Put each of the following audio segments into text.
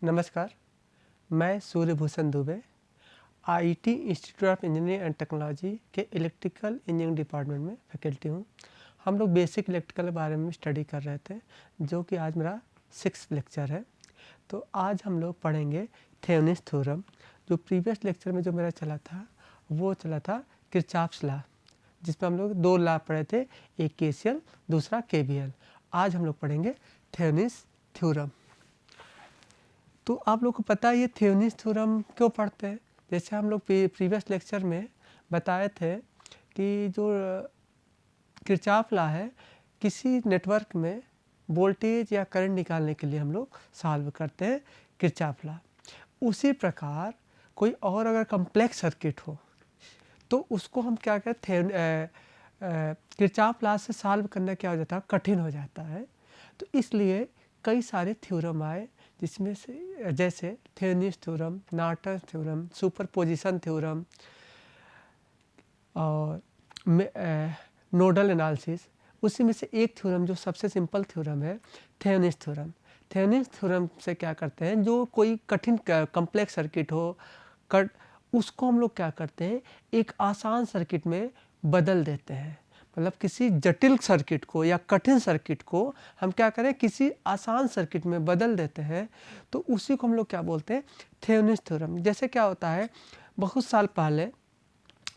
नमस्कार, मैं Suryabhushan Dubey IT institute of engineering and technology के इलेक्ट्रिकल इंजीनियरिंग डिपार्टमेंट में फैकल्टी हूँ। हम लोग बेसिक इलेक्ट्रिकल के बारे में स्टडी कर रहे थे, जो कि आज मेरा 6th लेक्चर है। तो आज हम लोग पढ़ेंगे थेवेनिन्स थ्योरम। जो प्रीवियस लेक्चर में जो मेरा चला था वो चला था किरचॉफ्स लॉ, जिसमें हम लोग 2 लॉ पढ़े थे, एक केसीएल दूसरा केवीएल। आज हम लोग पढ़ेंगे थेवेनिन्स थ्योरम। तो आप लोग को पता है ये थेवेनिन्स थ्योरम क्यों पढ़ते हैं। जैसे हम लोग प्रीवियस लेक्चर में बताए थे कि जो किरचॉफ लॉ है, किसी नेटवर्क में वोल्टेज या करंट निकालने के लिए हम लोग सॉल्व करते हैं किरचॉफ लॉ। उसी प्रकार कोई और अगर कम्प्लेक्स सर्किट हो तो उसको हम क्या कहते हैं, किरचॉफ लॉ से सॉल्व करना क्या हो जाता है, कठिन हो जाता है। तो इसलिए कई सारे थ्योरम आए, जिसमें से जैसे Thevenin's theorem, Norton theorem, superposition theorem और नोडल एनालिसिस। उसी में से एक थ्योरम जो सबसे सिंपल थ्योरम है, थेवेनिन्स थ्योरम। थेवेनिन्स थ्योरम से क्या करते हैं, जो कोई कठिन कम्प्लेक्स सर्किट हो उसको हम लोग क्या करते हैं, एक आसान सर्किट में बदल देते हैं। मतलब किसी जटिल सर्किट को या कठिन सर्किट को हम क्या करें, किसी आसान सर्किट में बदल देते हैं। तो उसी को हम लोग क्या बोलते हैं, थेवेनिन्स थ्योरम। जैसे क्या होता है, बहुत साल पहले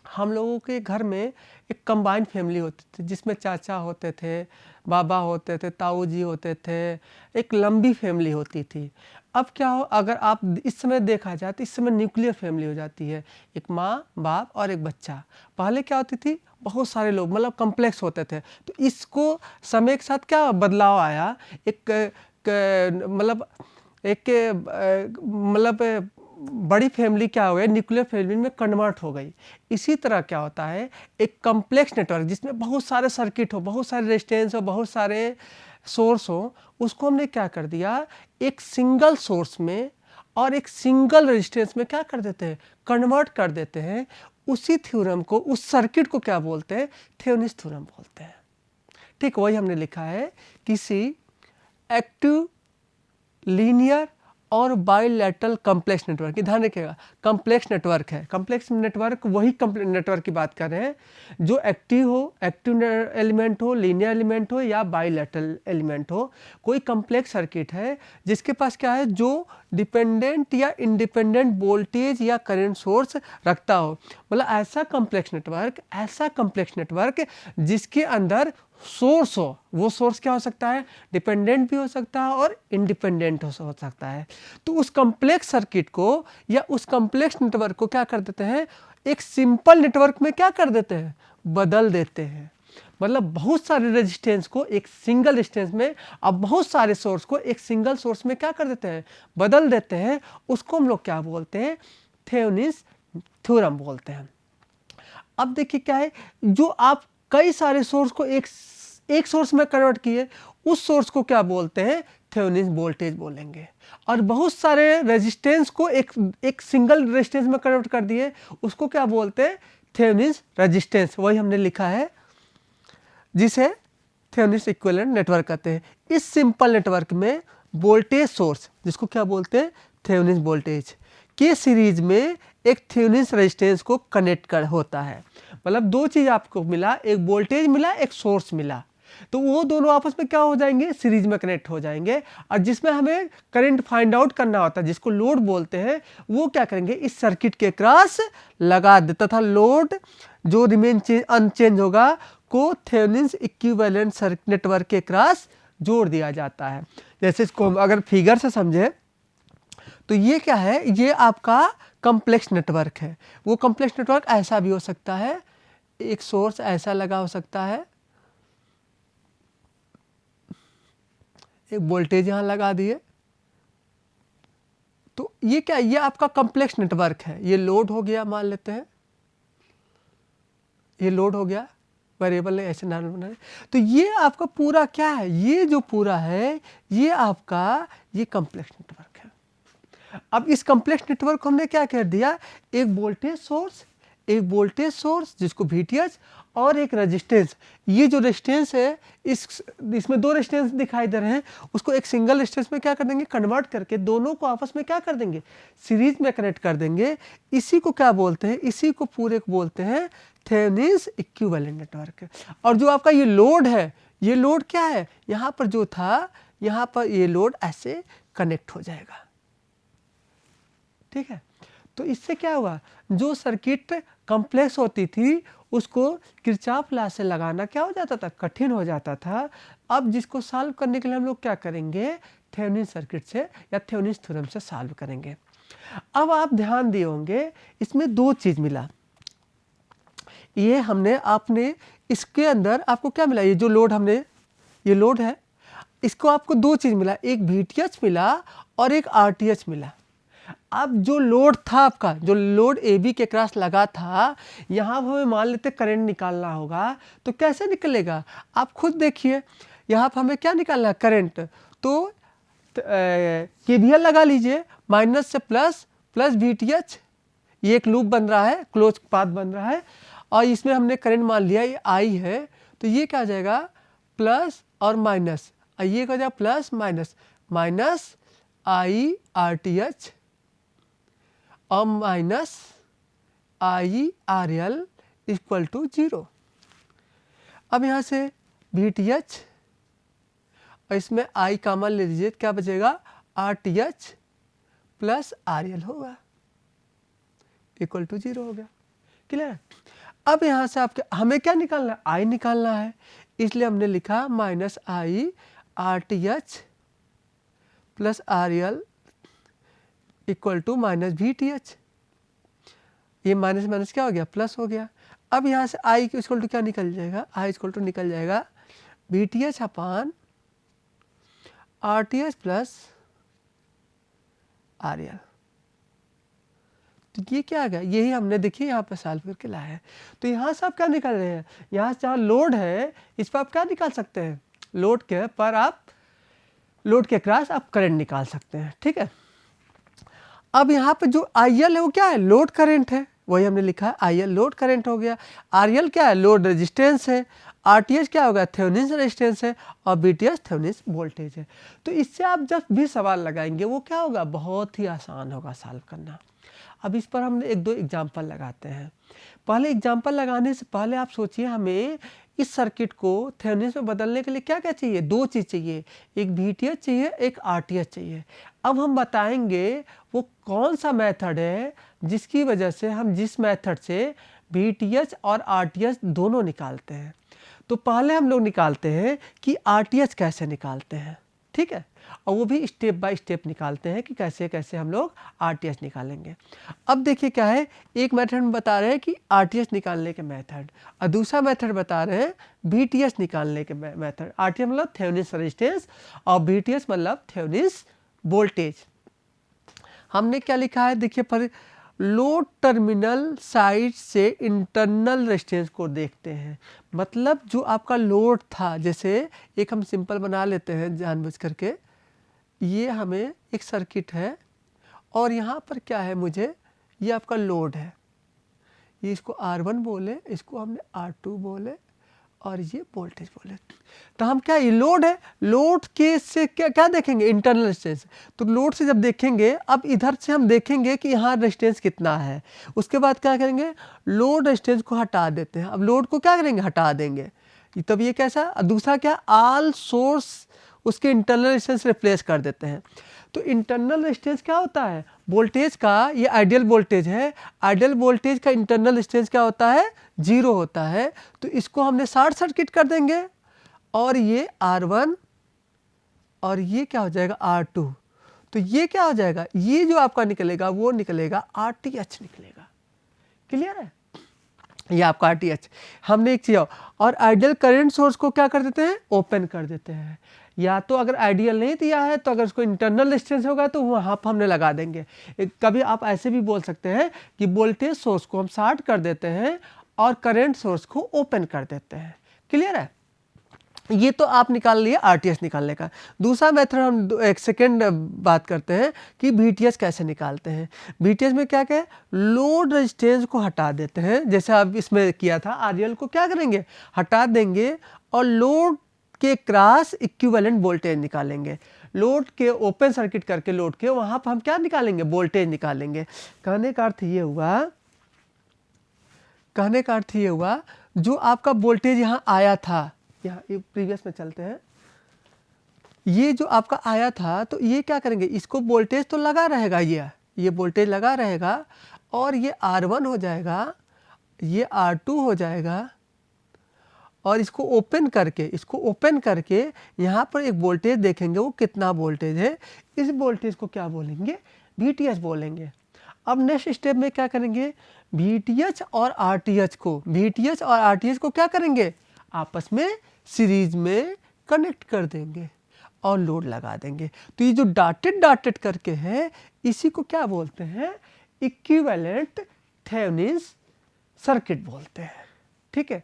हम लोगों के घर में एक कंबाइंड फैमिली होती थी, जिसमें चाचा होते थे, बाबा होते थे, ताऊ जी होते थे, एक लंबी फैमिली होती थी। अब क्या हो, अगर आप इस समय देखा जाए तो इस समय न्यूक्लियर फैमिली हो जाती है, एक माँ, बाप और एक बच्चा। पहले क्या होती थी, बहुत सारे लोग, मतलब कम्प्लेक्स होते थे। तो इसको समय के साथ क्या बदलाव आया, मतलब बड़ी फैमिली क्या हो गई, न्यूक्लियर फैमिली में कन्वर्ट हो गई। इसी तरह क्या होता है, एक कम्प्लेक्स नेटवर्क जिसमें बहुत सारे सर्किट हो, बहुत सारे रेजिस्टेंस हो, बहुत सारे सोर्स हो, उसको हमने क्या कर दिया, एक सिंगल सोर्स में और एक सिंगल रेजिस्टेंस में क्या कर देते हैं, कन्वर्ट कर देते हैं। उसी थ्योरम को, उस सर्किट को क्या बोलते हैं, थेवेनिन्स थ्योरम बोलते हैं। ठीक वही हमने लिखा है, किसी एक्टिव, लीनियर और बाइलैटरल कम्प्लेक्स नेटवर्क। ध्यान रखिएगा, कम्प्लेक्स नेटवर्क है। कम्प्लेक्स नेटवर्क वही नेटवर्क की बात कर रहे हैं जो एक्टिव हो, एक्टिव एलिमेंट हो, लीनियर एलिमेंट हो या बाइलैटरल एलिमेंट हो। कोई कम्प्लेक्स सर्किट है जिसके पास क्या है, जो डिपेंडेंट या इंडिपेंडेंट वोल्टेज या करंट सोर्स रखता हो। मतलब ऐसा कम्प्लेक्स नेटवर्क जिसके अंदर सोर्स हो। वो सोर्स क्या हो सकता है, डिपेंडेंट भी हो सकता है और इंडिपेंडेंट हो सकता है। तो उस कम्प्लेक्स सर्किट को या उस कम्प्लेक्स नेटवर्क को क्या कर देते हैं, एक सिंपल नेटवर्क में क्या कर देते हैं, बदल देते हैं। मतलब बहुत सारे रेजिस्टेंस को एक सिंगल रेजिस्टेंस में, अब बहुत सारे सोर्स को एक सिंगल सोर्स में क्या कर देते हैं, बदल देते हैं। उसको हम लोग क्या बोलते हैं, थेवेनिन्स थ्योरम बोलते हैं। अब देखिए क्या है, जो आप कई सारे सोर्स को एक सोर्स में कन्वर्ट किए, उस सोर्स को क्या बोलते हैं, थेवेनिन्स वोल्टेज बोलेंगे। और बहुत सारे रेजिस्टेंस को एक सिंगल रेजिस्टेंस में कन्वर्ट कर दिए, उसको क्या बोलते हैं, थेवेनिन्स रेजिस्टेंस। वही हमने लिखा है, जिसे थेवेनिन्स इक्विवेलेंट नेटवर्क कहते हैं। इस सिंपल नेटवर्क में वोल्टेज सोर्स, जिसको क्या बोलते हैं, थेवेनिन्स वोल्टेज के सीरीज में एक थेवेनिन्स रेजिस्टेंस को कनेक्ट होता है। मतलब 2 चीज आपको मिला, एक वोल्टेज मिला, एक सोर्स मिला। तो वो दोनों आपस में क्या हो जाएंगे, सीरीज में कनेक्ट हो जाएंगे। और जिसमें हमें करंट फाइंड आउट करना होता है, जिसको लोड बोलते हैं, वो क्या करेंगे, इस सर्किट के क्रॉस लगा देता था। लोड जो रिमेन अनचेंज होगा को थेवेनिन्स इक्विवेलेंट नेटवर्क के क्रॉस जोड़ दिया जाता है। जैसे इसको अगर फिगर से समझे तो ये क्या है, ये आपका कम्प्लेक्स नेटवर्क है। वो कम्प्लेक्स नेटवर्क ऐसा भी हो सकता है, एक सोर्स ऐसा लगा हो सकता है, एक वोल्टेज यहां लगा दिए। तो ये क्या, ये आपका कम्प्लेक्स नेटवर्क है। ये लोड हो गया, मान लेते हैं ये लोड हो गया, वेरिएबल ने ऐसे नाम बनाए। तो ये आपका पूरा क्या है, ये जो पूरा है ये आपका ये कम्प्लेक्स नेटवर्क है। अब इस कम्प्लेक्स नेटवर्क को हमने क्या कर दिया, एक वोल्टेज सोर्स जिसको VTH और एक रेजिस्टेंस। ये जो रेजिस्टेंस है इसमें दो रेजिस्टेंस दिखाई दे रहे हैं, उसको एक सिंगल रेजिस्टेंस में क्या कर देंगे, कन्वर्ट करके दोनों को आपस में क्या कर देंगे, सीरीज में कनेक्ट कर देंगे। इसी को क्या बोलते हैं, इसी को पूरे को बोलते हैं थेवेनिन इक्विवेलेंट नेटवर्क। और जो आपका ये लोड है, ये लोड क्या है, यहाँ पर जो था यहाँ पर ये लोड ऐसे कनेक्ट हो जाएगा। ठीक है, तो इससे क्या हुआ, जो सर्किट कॉम्प्लेक्स होती थी उसको किरचॉफ लॉ से लगाना क्या हो जाता था, कठिन हो जाता था। अब जिसको सॉल्व करने के लिए हम लोग क्या करेंगे, थेवेनिन सर्किट से या थेवेनिन थ्योरम से सॉल्व करेंगे। अब आप ध्यान दिए होंगे इसमें दो चीज़ मिला, ये हमने आपने इसके अंदर आपको क्या मिला, ये जो लोड हमने, ये लोड है, इसको आपको दो चीज़ मिला, एक VTH मिला और एक RTH मिला। अब जो लोड था आपका, जो लोड AB के क्रॉस लगा था, यहाँ हमें मान लेते करंट निकालना होगा, तो कैसे निकलेगा आप खुद देखिए। यहाँ पर हमें क्या निकालना है, करंट। तो KVL लगा लीजिए, माइनस से प्लस, प्लस VTH, ये एक लूप बन रहा है, क्लोज पाथ बन रहा है, और इसमें हमने करंट मान लिया ये I है, तो ये क्या हो जाएगा, प्लस और माइनस, ये क्या हो जाएगा, plus minus, minus I RTH और minus I RL equal to 0। अब यहाँ से VTH और इसमें I कॉमन ले लीजिए, क्या बचेगा, RTH प्लस RL होगा, इक्वल टू 0 हो गया। क्लियर। अब यहाँ से आपके हमें क्या निकालना है, I निकालना है, इसलिए हमने लिखा minus I RTH plus RL equal to minus VTH। ये माइनस माइनस क्या हो गया, प्लस हो गया। अब यहाँ से I इक्वल टू क्या निकल जाएगा, I इक्वल टू निकल जाएगा VTH अपान RTH प्लस RL। तो ये क्या आ गया, यही हमने देखिए यहाँ पर सॉल्व करके लाया है। तो यहाँ से आप क्या निकाल रहे हैं, यहाँ से जहाँ लोड है इस पर आप क्या निकाल सकते हैं, लोड के पर आप, लोड के क्रॉस आप करंट निकाल सकते हैं। ठीक है, अब यहाँ पे जो IL है वो क्या है, लोड करंट है, वही हमने लिखा है IL लोड करंट हो गया। RL क्या है, लोड रेजिस्टेंस है। RTH क्या होगा, थेवेनिन रेजिस्टेंस है। और VTH थेवेनिन वोल्टेज है। तो इससे आप जब भी सवाल लगाएंगे वो क्या होगा, बहुत ही आसान होगा सॉल्व करना। अब इस पर हम एक दो एग्जाम्पल लगाते हैं। पहले एग्जाम्पल लगाने से पहले आप सोचिए, हमें इस सर्किट को थेवेनिन में बदलने के लिए क्या क्या चाहिए, दो चीज़ चाहिए, एक VTH चाहिए, एक RTH चाहिए। अब हम बताएंगे वो कौन सा मेथड है जिसकी वजह से हम जिस मेथड से VTH और RTH दोनों निकालते हैं। तो पहले हम लोग निकालते हैं कि RTH कैसे निकालते हैं। ठीक है, और वो भी स्टेप बाय स्टेप निकालते हैं कि कैसे कैसे हम लोग RTH निकालेंगे। अब देखिए क्या है, एक मेथड में बता रहे हैं कि RTH निकालने के मेथड, और दूसरा मेथड बता रहे हैं VTH निकालने के मेथड। RTH मतलब थेवेनिन रेजिस्टेंस और VTH मतलब थेवेनिन वोल्टेज। हमने क्या लिखा है देखिए, पर लोड टर्मिनल साइड से इंटरनल रेजिस्टेंस को देखते हैं। मतलब जो आपका लोड था, जैसे एक हम सिंपल बना लेते हैं जानबूझ करके, ये हमें एक सर्किट है और यहाँ पर क्या है, मुझे ये आपका लोड है, ये इसको R1 बोले, इसको हमने R2 बोले और ये वोल्टेज बोले। तो हम क्या, ये लोड है, लोड के से क्या क्या देखेंगे, इंटरनल रेजिस्टेंस। तो लोड से जब देखेंगे, अब इधर से हम देखेंगे कि यहाँ रेजिस्टेंस कितना है, उसके बाद क्या करेंगे, लोड रेजिस्टेंस को हटा देते हैं। अब लोड को क्या करेंगे, हटा देंगे, तब ये कैसा, दूसरा क्या, ऑल सोर्स उसके इंटरनल रेजिस्टेंस रिप्लेस कर देते हैं। तो इंटरनल रेजिस्टेंस क्या होता है, वोल्टेज का, ये आइडियल वोल्टेज है, आइडियल वोल्टेज का इंटरनल रेजिस्टेंस क्या होता है, 0 होता है। तो इसको हमने शॉर्ट सर्किट कर देंगे और ये R1 और ये क्या हो जाएगा R2। तो ये क्या हो जाएगा, ये जो आपका निकलेगा वो निकलेगा RTH निकलेगा। क्लियर है, ये आपका RTH। हमने एक चीज़ और आइडियल करंट सोर्स को क्या कर देते हैं, ओपन कर देते हैं। या तो अगर आइडियल नहीं दिया है तो अगर उसको इंटरनल रेजिस्टेंस होगा तो वहाँ पर हमने लगा देंगे। कभी आप ऐसे भी बोल सकते हैं कि वोल्टेज सोर्स को हम शॉर्ट कर देते हैं और करंट सोर्स को ओपन कर देते हैं। क्लियर है। ये तो आप निकाल लिए आरटीएस निकालने का। दूसरा मेथड हम एक सेकेंड बात करते हैं कि वीटीएस कैसे निकालते हैं। वीटीएस में क्या क्या है, लोड रेजिस्टेंस को हटा देते हैं, जैसे अब इसमें किया था। आरएल को क्या करेंगे, हटा देंगे और लोड के क्रॉस इक्विवेलेंट वोल्टेज निकालेंगे। लोड के ओपन सर्किट करके लोड के वहाँ पर हम क्या निकालेंगे, वोल्टेज निकालेंगे। कहने का अर्थ ये हुआ जो आपका वोल्टेज यहाँ आया था, यहाँ प्रीवियस में चलते हैं, ये जो आपका आया था तो ये क्या करेंगे, इसको वोल्टेज तो लगा रहेगा, ये वोल्टेज लगा रहेगा और ये R1 हो जाएगा, ये R2 हो जाएगा और इसको ओपन करके यहाँ पर एक वोल्टेज देखेंगे, वो कितना वोल्टेज है। इस वोल्टेज को क्या बोलेंगे, VTH बोलेंगे। अब नेक्स्ट स्टेप में क्या करेंगे, VTH और RTH को क्या करेंगे, आपस में सीरीज में कनेक्ट कर देंगे और लोड लगा देंगे। तो ये जो डॉटेड करके है, इसी को क्या बोलते हैं, इक्विवेलेंट थेवेनिन सर्किट बोलते हैं। ठीक है।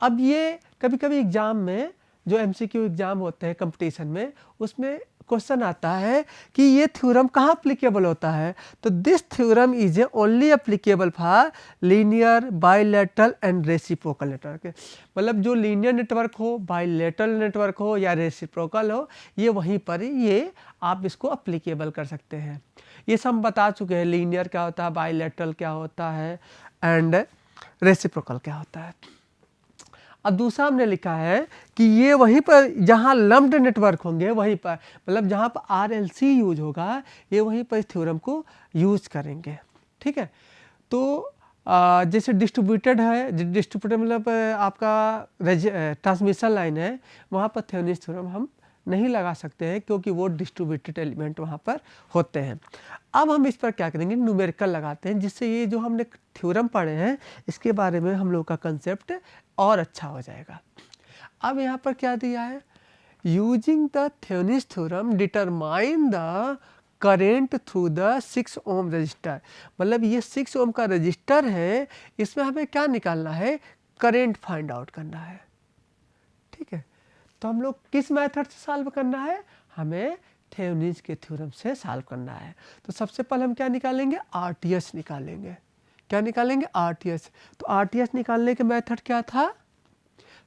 अब ये कभी कभी एग्जाम में जो MCQ एग्जाम होते हैं कंपटीशन में, उसमें क्वेश्चन आता है कि ये थ्योरम कहाँ अप्लीकेबल होता है। तो this theorem is only applicable for linear, bilateral and reciprocal network. मतलब जो लीनियर नेटवर्क हो, बाइलेटरल नेटवर्क हो या रेसिप्रोकल हो, ये वहीं पर ये आप इसको अप्लीकेबल कर सकते हैं। ये सब बता चुके हैं, लीनियर क्या होता है, बाइलेटरल क्या होता है एंड रेसिप्रोकल क्या होता है। अब दूसरा हमने लिखा है कि ये वहीं पर जहाँ लम्प्ड नेटवर्क होंगे वहीं पर, मतलब जहाँ पर RLC यूज होगा, ये वहीं पर इस थ्योरम को यूज करेंगे। ठीक है। तो जैसे डिस्ट्रीब्यूटेड है, डिस्ट्रीब्यूटेड मतलब आपका ट्रांसमिशन लाइन है, वहाँ पर थेवेनिन थ्योरम हम नहीं लगा सकते हैं क्योंकि वो डिस्ट्रीब्यूटेड एलिमेंट वहाँ पर होते हैं। अब हम इस पर क्या करेंगे, न्यूमेरिकल लगाते हैं, जिससे ये जो हमने थ्योरम पढ़े हैं इसके बारे में हम लोग का कंसेप्ट और अच्छा हो जाएगा। अब यहाँ पर क्या दिया है, using the Thevenin theorem determine the current through the 6 ohm resistor. मतलब ये 6 ओम का रजिस्टर है, इसमें हमें क्या निकालना है, करेंट फाइंड आउट करना है। ठीक है। तो हम लोग किस मेथड से सॉल्व करना है, हमें थेवेनिन के थ्योरम से सॉल्व करना है। तो सबसे पहले हम क्या निकालेंगे, RTH निकालेंगे। क्या निकालेंगे, RTH। तो RTH निकालने के मेथड क्या था,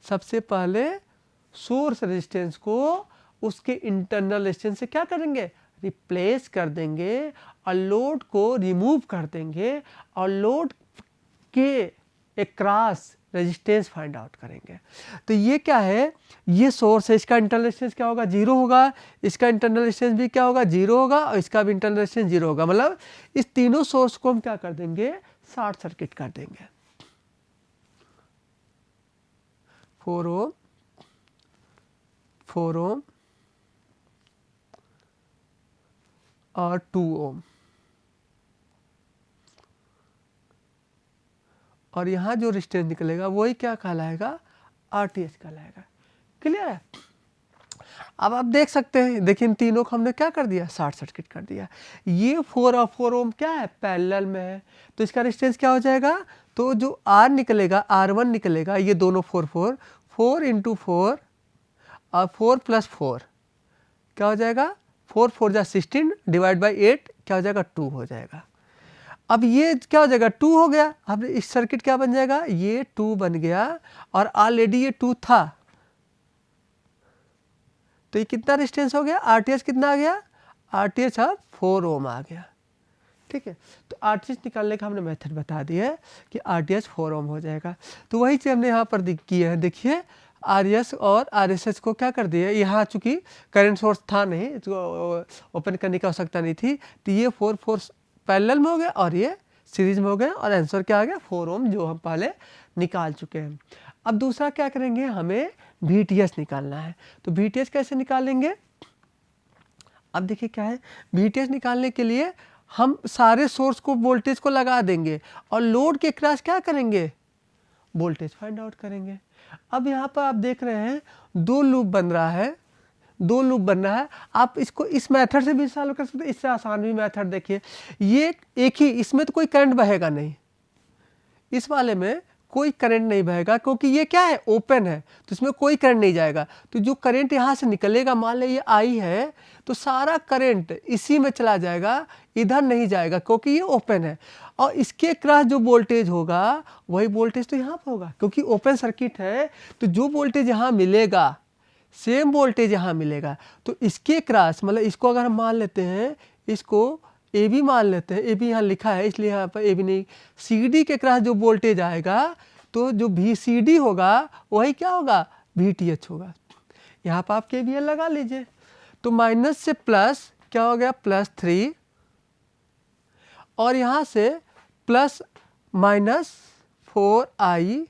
सबसे पहले सोर्स रेजिस्टेंस को उसके इंटरनल रेजिस्टेंस से क्या करेंगे, रिप्लेस कर देंगे और लोड को रिमूव कर देंगे और लोड के अक्रॉस रेजिस्टेंस फाइंड आउट करेंगे। तो ये क्या है, ये सोर्स है, इसका इंटरनल रेजिस्टेंस क्या होगा, 0 होगा, इसका इंटरनल रेजिस्टेंस भी क्या होगा, 0 होगा और इसका भी इंटरनल रेजिस्टेंस 0 होगा। मतलब इस तीनों सोर्स को हम क्या कर देंगे, शॉर्ट सर्किट कर देंगे। 4 ओम, 4 ओम और 2 ओम, और यहाँ जो रेजिस्टेंस निकलेगा वही क्या कहलाएगा, RTH कहलाएगा। क्लियर है। अब आप देख सकते हैं, देखिए इन तीनों को हमने क्या कर दिया, शॉर्ट सर्किट कर दिया। ये 4 और 4 ओम क्या है, पैरेलल में है, तो इसका रेजिस्टेंस क्या हो जाएगा, तो जो R निकलेगा, R1 निकलेगा, ये दोनों 4 इंटू 4 और 4 प्लस 4 क्या हो जाएगा, 4 4 जा 16 डिवाइड बाई 8 क्या हो जाएगा, 2 हो जाएगा। अब ये क्या हो जाएगा, 2 हो गया। अब इस सर्किट क्या बन जाएगा, ये 2 बन गया और ऑलरेडी ये 2 था, तो ये कितना रेजिस्टेंस हो गया, RTH कितना आ गया, RTH अब 4 ओम आ गया। ठीक है। तो RTH निकालने का हमने मेथड बता दिया है कि RTH 4 ओम हो जाएगा। तो वही चीज़ हमने यहाँ पर किए हैं, देखिए RS और RSH को क्या कर दिया, यहाँ चूँकि करंट सोर्स था नहीं, इसको ओपन करने की आवश्यकता नहीं थी, तो ये 4 पैरेलल में हो गया और ये सीरीज में हो गया और आंसर क्या आ गया, 4 ओम, जो हम पहले निकाल चुके हैं। अब दूसरा क्या करेंगे, हमें VTH निकालना है। तो VTH कैसे निकालेंगे, अब देखिए क्या है, VTH निकालने के लिए हम सारे सोर्स को वोल्टेज को लगा देंगे और लोड के क्रॉस क्या करेंगे, वोल्टेज फाइंड आउट करेंगे। अब यहाँ पर आप देख रहे हैं 2 लूप बन रहा है, 2 लूप बन रहा है। आप इसको इस मेथड से भी सॉल्व कर सकते हैं, इससे आसान भी मेथड देखिए, ये एक ही, इसमें तो कोई करंट बहेगा नहीं, इस वाले में कोई करंट नहीं बहेगा, क्योंकि ये क्या है, ओपन है, तो इसमें कोई करंट नहीं जाएगा। तो जो करंट यहाँ से निकलेगा, मान लो ये आई है, तो सारा करंट इसी में चला जाएगा, इधर नहीं जाएगा, क्योंकि ये ओपन है। और इसके क्रॉस जो वोल्टेज होगा वही वोल्टेज तो यहाँ पर होगा, क्योंकि ओपन सर्किट है। तो जो वोल्टेज यहाँ मिलेगा, सेम वोल्टेज यहाँ मिलेगा। तो इसके क्रॉस, मतलब इसको अगर हम मान लेते हैं, इसको ए बी मान लेते हैं, ए बी यहाँ लिखा है इसलिए यहाँ पर ए बी नहीं, सी डी के क्रॉस जो वोल्टेज आएगा, तो जो भी सी डी होगा वही क्या होगा, वी टी एच होगा। यहाँ पर आप के वी एल लगा लीजिए। तो माइनस से प्लस क्या हो गया, +3, और यहाँ से प्लस -4i,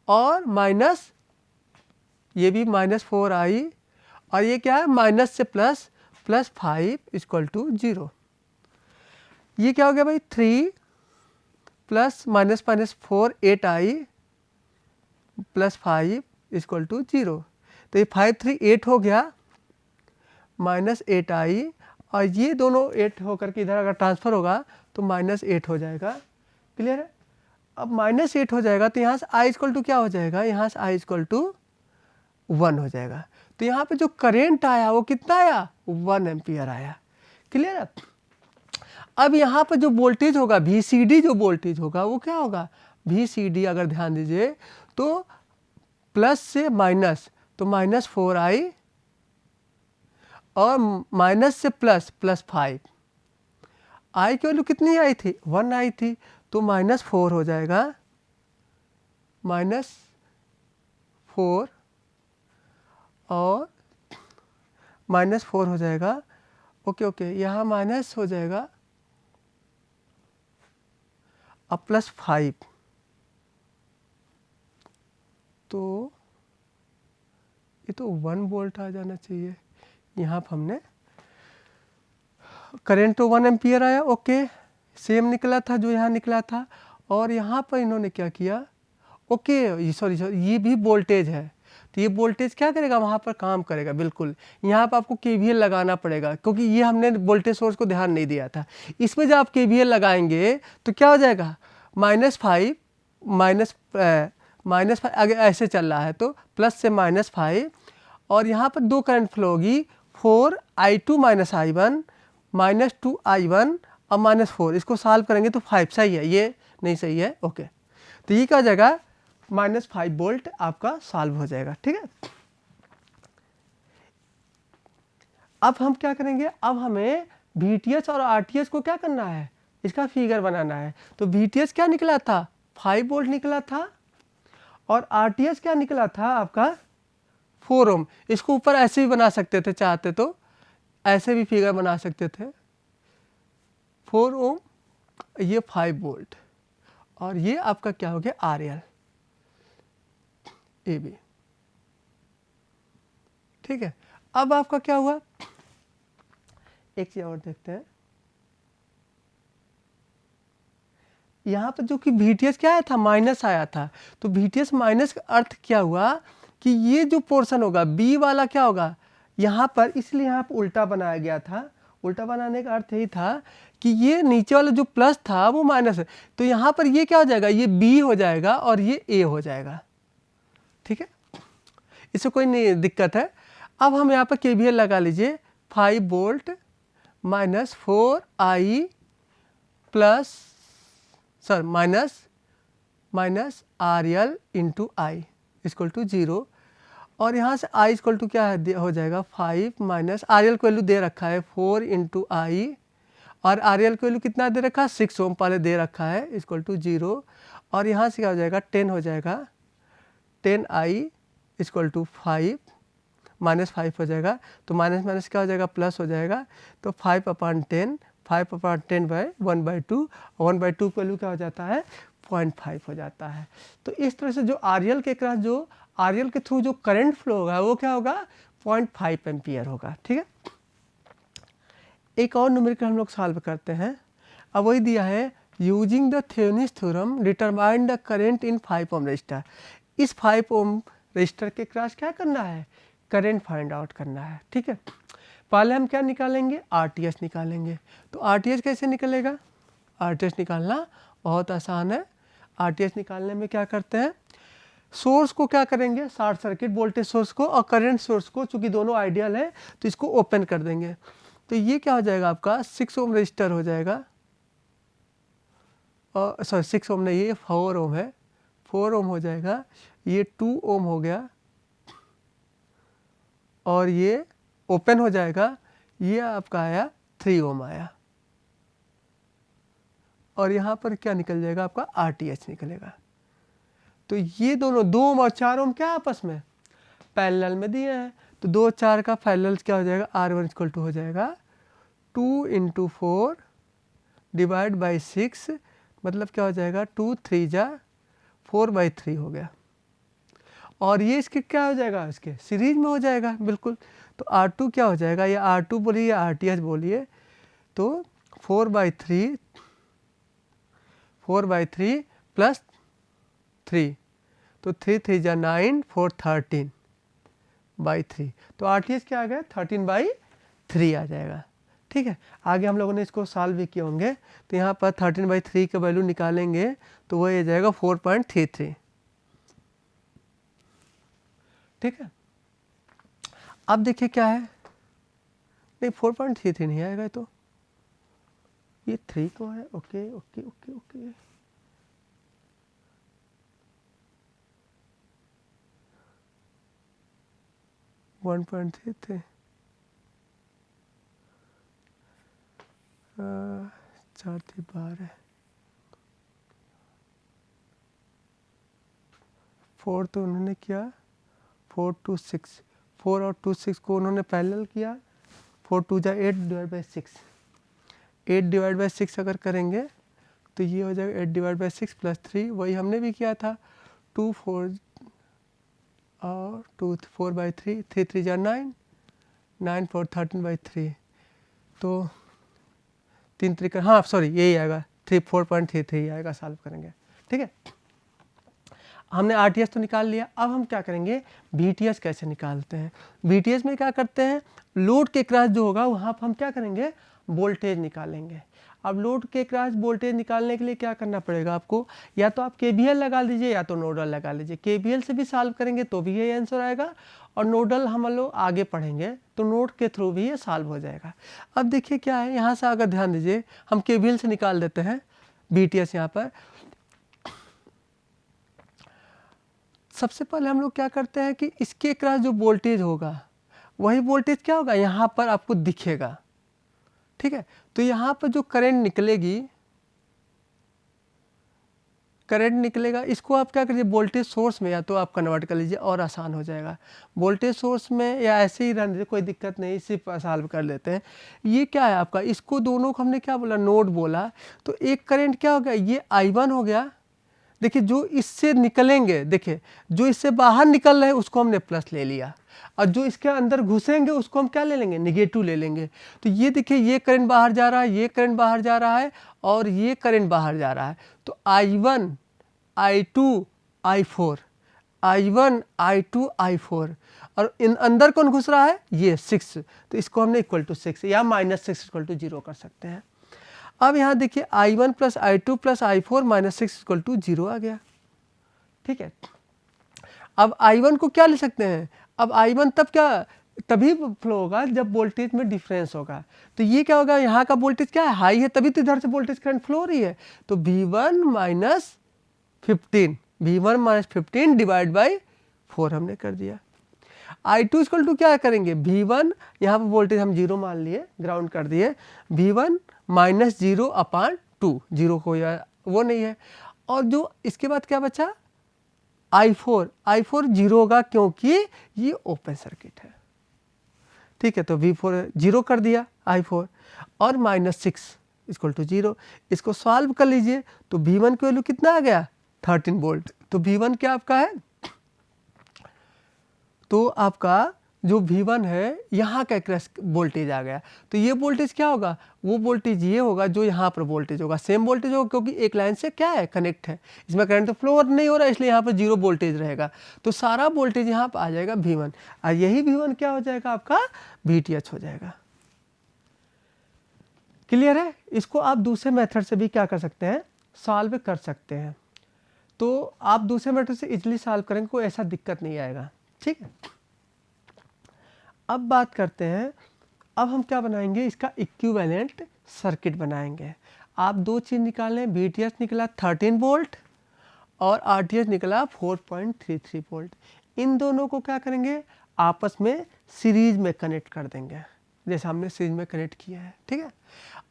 और माइनस ये भी -4i, और ये क्या है, माइनस से प्लस +5 = 0। ये क्या हो गया भाई, 3 प्लस -4 8i +5 = 0। तो ये 5 3 8 हो गया, -8i, और ये दोनों 8 होकर के इधर अगर ट्रांसफ़र होगा तो -8 हो जाएगा। क्लियर है। अब -8 हो जाएगा तो यहाँ से i = क्या हो जाएगा, यहाँ से i = 1 हो जाएगा। तो यहाँ पे जो करेंट आया वो कितना आया, 1 एम्पियर आया। क्लियर है। अब यहाँ पर जो वोल्टेज होगा, VCD जो वोल्टेज होगा वो क्या होगा, VCD अगर ध्यान दीजिए तो प्लस से माइनस, तो -4i, और माइनस से प्लस +5। i की वैल्यू कितनी आई थी, 1 आई थी, तो -4 हो जाएगा, -4 और -4 हो जाएगा। ओके, यहाँ माइनस हो जाएगा, अब +5, तो ये तो 1 वोल्ट आ जाना चाहिए। यहाँ पर हमने करंट तो 1 एम्पियर आया, ओके, सेम निकला था जो यहाँ निकला था। और यहाँ पर इन्होंने क्या किया, ओके सॉरी ये भी वोल्टेज है, तो ये वोल्टेज क्या करेगा, वहाँ पर काम करेगा। बिल्कुल यहाँ पर आपको KVL लगाना पड़ेगा, क्योंकि ये हमने वोल्टेज सोर्स को ध्यान नहीं दिया था। इसमें जब आप KVL लगाएंगे तो क्या हो जाएगा, -5 -5 आगे ऐसे चल रहा है, तो प्लस से -5, और यहाँ पर दो करंट फ्लो होगी, 4i2 - i1 -2i1 और -4। इसको सॉल्व करेंगे तो 5 सही है, ये नहीं सही है। ओके, तो ये क्या हो जाएगा, -5 वोल्ट आपका सॉल्व हो जाएगा। ठीक है। अब हम क्या करेंगे, अब हमें VTH और RTH को क्या करना है, इसका फिगर बनाना है। तो VTH क्या निकला था, 5 वोल्ट निकला था, और RTH क्या निकला था आपका, 4 ओम। इसको ऊपर ऐसे भी बना सकते थे, चाहते तो ऐसे भी फिगर बना सकते थे। 4 ओम, ये 5 वोल्ट, और ये आपका क्या हो गया, RL AB। ठीक है। अब आपका क्या हुआ, एक चीज और देखते हैं। यहाँ पर जो कि VTH क्या आया था, माइनस आया था, तो VTH माइनस का अर्थ क्या हुआ कि ये जो पोर्शन होगा B वाला क्या होगा यहाँ पर, इसलिए यहाँ पर उल्टा बनाया गया था। उल्टा बनाने का अर्थ यही था कि ये नीचे वाला जो प्लस था वो माइनस है, तो यहाँ पर ये क्या हो जाएगा, ये B हो जाएगा और ये A हो जाएगा। ठीक है, इससे कोई नहीं दिक्कत है। अब हम यहाँ पर KVL लगा लीजिए, 5 volt -4i minus RL × I = 0, और यहाँ से I = क्या है, हो जाएगा 5 RL को वैल्यू दे रखा है 4 × I, और RL को वैल्यू कितना दे रखा है, 6 ओम पहले दे रखा है, = 0, और यहाँ से क्या हो जाएगा, 10 हो जाएगा, 10i = 5 -5 हो जाएगा, तो माइनस क्या हो जाएगा, प्लस हो जाएगा, तो 5/10 1/2, 1/2 की वैल्यू क्या हो जाता है, 0.5 हो जाता है। तो इस तरह से जो RL के क्रॉस, जो RL के थ्रू जो करंट फ्लो होगा वो क्या होगा, 0.5 एम्पियर होगा। ठीक है। एक और न्यूमेरिकल हम लोग सॉल्व करते हैं। अब वही दिया है, using the Thevenin's theorem determine the current in 5 ohm resistor. इस 5 ओम रजिस्टर के क्रॉस क्या करना है, करंट फाइंड आउट करना है। ठीक है। पहले हम क्या निकालेंगे, RTH निकालेंगे। तो RTH कैसे निकलेगा, RTH निकालना बहुत आसान है। RTH निकालने में क्या करते हैं, सोर्स को क्या करेंगे, शॉर्ट सर्किट, वोल्टेज सोर्स को और करंट सोर्स को, चूंकि दोनों आइडियल है तो इसको ओपन कर देंगे। तो ये क्या हो जाएगा आपका 6 ओम रजिस्टर हो जाएगा, और सॉरी 6 ओम नहीं, ये 4 ओम है, 4 ओम हो जाएगा, ये 2 ओम हो गया और ये ओपन हो जाएगा, ये आपका आया 3 ओम आया, और यहाँ पर क्या निकल जाएगा आपका RTH निकलेगा। तो ये दोनों 2 ओम और 4 ओम क्या आपस में पैरेलल में दिए हैं, तो 2 4 का पैरेलल क्या हो जाएगा, R1 इक्वल टू हो जाएगा 2 × 4 डिवाइड बाई 6, मतलब क्या हो जाएगा 2 3 जा 4/3 हो गया, और ये इसके क्या हो जाएगा, इसके सीरीज में हो जाएगा बिल्कुल। तो R2 क्या हो जाएगा, ये R2 बोलिए या RTH बोलिए, तो 4/3 प्लस 3, तो 3 3 जा 9, 4 13/3, तो RTH क्या आ गया 13/3 आ जाएगा। ठीक है, आगे हम लोगों ने इसको सॉल्व भी किए होंगे, तो यहाँ पर 13/3 का वैल्यू निकालेंगे तो वह आ जाएगा 4.33। ठीक है, अब देखिए क्या है, नहीं 4.33 नहीं आएगा, तो ये 3 को है, ओके ओके ओके ओके, 1.33, 4 3 12, 4 तो उन्होंने किया 4 2 6, 4 और 2 6 को उन्होंने पैरेलल किया, 4 2 जा 8 डिवाइड बाई 6, 8 डिवाइड बाई 6 अगर करेंगे तो ये हो जाएगा 8 डिवाइड बाई 6 प्लस 3, वही हमने भी किया था, 2 4 और 2 4/3, 3 3 जा 9, 9 4 13/3, तो 3 3 का, हाँ सॉरी यही आएगा 4.33 आएगा, सॉल्व करेंगे। ठीक है, हमने RTH तो निकाल लिया, अब हम क्या करेंगे, VTH कैसे निकालते हैं। VTH में क्या करते हैं, लोड के क्रॉस जो होगा वहाँ पर हम क्या करेंगे, वोल्टेज निकालेंगे। अब लोड के क्रॉस वोल्टेज निकालने के लिए क्या करना पड़ेगा आपको, या तो आप KVL लगा लीजिए या तो नोडल लगा लीजिए। KVL से भी सॉल्व करेंगे तो भी ये आंसर आएगा, और नोडल हम लोग आगे पढ़ेंगे तो नोड के थ्रू भी ये सॉल्व हो जाएगा। अब देखिए क्या है, यहाँ से अगर ध्यान दीजिए, हम KVL से निकाल देते हैं VTH। यहाँ पर सबसे पहले हम लोग क्या करते हैं कि इसके क्रॉस जो वोल्टेज होगा वही वोल्टेज क्या होगा, यहाँ पर आपको दिखेगा। ठीक है, तो यहाँ पर जो करंट निकलेगा, इसको आप क्या करिए, वोल्टेज सोर्स में या तो आप कन्वर्ट कर लीजिए और आसान हो जाएगा। वोल्टेज सोर्स में या ऐसे ही रहने दीजिए, कोई दिक्कत नहीं, सिर्फ सॉल्व कर लेते हैं। ये क्या है आपका, इसको दोनों को हमने क्या बोला, नोड बोला, तो एक करंट क्या हो गया, ये I1 हो गया। देखिए जो इससे निकलेंगे, देखिए जो इससे बाहर निकल रहे हैं उसको हमने प्लस ले लिया, और जो इसके अंदर घुसेंगे उसको हम क्या ले लेंगे, निगेटिव ले लेंगे। तो ये देखिए ये करंट बाहर जा रहा है, ये करंट बाहर जा रहा है, और ये करंट बाहर जा रहा है। तो I1 I2 I4, I1 I2 I4, और इन अंदर कौन घुस रहा है, ये 6, तो इसको हमने इक्वल टू 6 या -6 इक्वल टू 0 कर सकते हैं। अब यहाँ देखिए I1 plus I2 plus I4 -6 equal to 0 आ गया। ठीक है, अब I1 को क्या ले सकते हैं, अब I1 तभी फ्लो होगा जब वोल्टेज में डिफरेंस होगा। तो ये क्या होगा, यहाँ का वोल्टेज क्या है, हाई है, तभी तो इधर से वोल्टेज करंट फ्लो हो रही है। तो V1 - 15 डिवाइड बाई 4 हमने कर दिया। I2 इक्वल टू क्या करेंगे, V1, यहाँ पर वोल्टेज हम 0 मान लिए, ग्राउंड कर दिए, V1 -0/2, 0 को या वो नहीं है। और जो इसके बाद क्या बचा, I4 0 होगा क्योंकि ये ओपन सर्किट है। ठीक है, तो V4 0 कर दिया I4, और -6 इक्वल टू 0, इसको सॉल्व कर लीजिए। तो V1 की वैल्यू कितना आ गया, 13 वोल्ट। तो V1 क्या आपका है, तो आपका जो V1 है यहाँ का क्रॉस वोल्टेज आ गया। तो ये वोल्टेज क्या होगा, वो वोल्टेज ये होगा जो यहाँ पर वोल्टेज होगा, सेम वोल्टेज होगा, क्योंकि एक लाइन से क्या है, कनेक्ट है, इसमें करंट तो फ्लो नहीं हो रहा है, इसलिए यहाँ पर 0 वोल्टेज रहेगा। तो सारा वोल्टेज यहाँ पर आ जाएगा V1, और यही V1 क्या हो जाएगा आपका, VTH हो जाएगा। क्लियर है, इसको आप दूसरे मेथड से भी क्या कर सकते हैं, सॉल्व कर सकते हैं। तो आप दूसरे मेथड से इजीली सॉल्व करेंगे, कोई ऐसा दिक्कत नहीं आएगा। ठीक है, अब बात करते हैं, अब हम क्या बनाएंगे, इसका इक्विवेलेंट सर्किट बनाएंगे। आप दो चीज़ निकालें, VTH निकला 13 वोल्ट और RTH निकला 4.33 वोल्ट। इन दोनों को क्या करेंगे, आपस में सीरीज में कनेक्ट कर देंगे, जैसे हमने सीरीज में कनेक्ट किया है। ठीक है,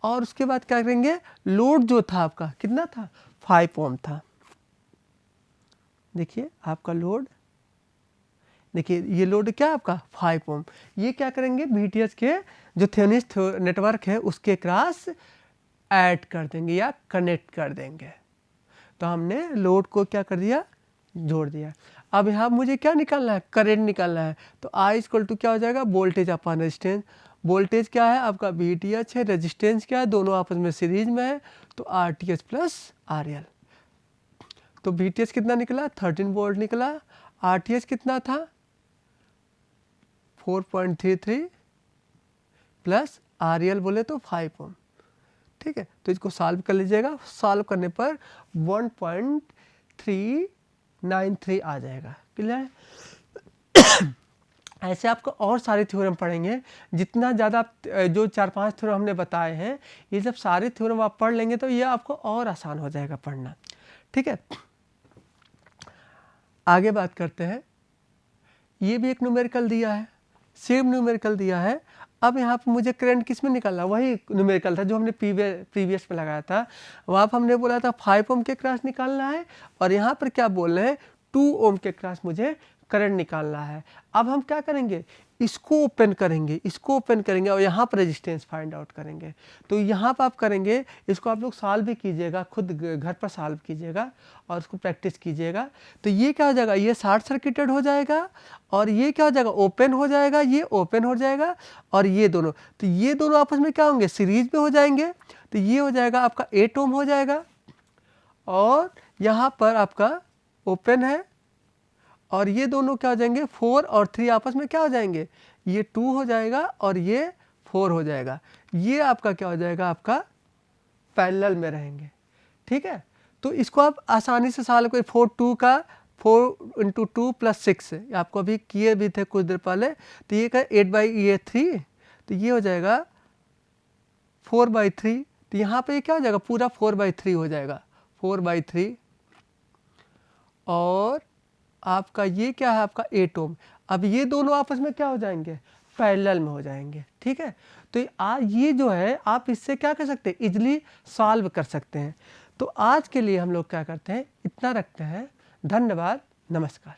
और उसके बाद क्या करेंगे, लोड जो था आपका कितना था, 5 ओम था। देखिए आपका लोड, देखिए ये लोड क्या है आपका 5 ओम। ये क्या करेंगे, VTH के जो थेवेनिन नेटवर्क है उसके क्रॉस ऐड कर देंगे या कनेक्ट कर देंगे। तो हमने लोड को क्या कर दिया, जोड़ दिया। अब यहाँ मुझे क्या निकालना है, करंट निकालना है। तो I = क्या हो जाएगा, वोल्टेज अपॉन रेजिस्टेंस। वोल्टेज क्या है आपका VTH है, रेजिस्टेंस क्या है, दोनों आपस में सीरीज में है, तो RTH प्लस RL। तो VTH कितना निकला, 13 वोल्ट निकला। RTH कितना था, 4.33 प्लस RL बोले तो 5 ओम। ठीक है, तो इसको सॉल्व कर लीजिएगा। सॉल्व करने पर 1.393 आ जाएगा। क्लियर? ऐसे आपको और सारे थ्योरम पढ़ेंगे। जितना ज़्यादा जो 4-5 थ्योरम हमने बताए हैं, ये जब सारे थ्योरम आप पढ़ लेंगे तो ये आपको और आसान हो जाएगा पढ़ना। ठीक है, आगे बात करते हैं। ये भी एक न्यूमेरिकल दिया है, सेम न्यूमेरिकल दिया है। अब यहाँ पर मुझे करंट किस में निकालना, वही न्यूमेरिकल था जो हमने प्रीवियस में लगाया था। वहाँ पर हमने बोला था 5 ओम के क्रॉस निकालना है, और यहाँ पर क्या बोल रहे हैं, 2 ओम के क्रॉस मुझे करंट निकालना है। अब हम क्या करेंगे, इसको ओपन करेंगे और यहाँ पर रेजिस्टेंस फाइंड आउट करेंगे। तो यहाँ पर आप करेंगे, इसको आप लोग सॉल्व भी कीजिएगा, खुद घर पर सॉल्व कीजिएगा और उसको प्रैक्टिस कीजिएगा। तो ये क्या हो जाएगा, ये शॉर्ट सर्किटेड हो जाएगा, और ये क्या हो जाएगा, ओपन हो जाएगा, ये ओपन हो जाएगा, और ये दोनों, तो ये दोनों आपस में क्या होंगे, सीरीज में हो जाएंगे। तो ये हो जाएगा आपका 8 ओम हो जाएगा, और यहाँ पर आपका ओपन है, और ये दोनों क्या हो जाएंगे, 4 और 3 आपस में क्या हो जाएंगे, ये 2 हो जाएगा और ये 4 हो जाएगा। ये आपका क्या हो जाएगा, आपका पैरेलल में रहेंगे। ठीक है, तो इसको आप आसानी से सॉल्व करें। 4 × 2 + 6 आपको अभी किए भी थे कुछ देर पहले। तो ये क्या, 8/3, तो ये हो जाएगा 4/3। तो यहाँ पे क्या हो जाएगा, पूरा 4/3 हो जाएगा, 4/3। और आपका ये क्या है, आपका 8 ओम। अब ये दोनों आपस में क्या हो जाएंगे, पैरेलल में हो जाएंगे। ठीक है, तो ये जो है आप इससे क्या कर सकते हैं, इजीली सॉल्व कर सकते हैं। तो आज के लिए हम लोग क्या करते हैं, इतना रखते हैं। धन्यवाद, नमस्कार।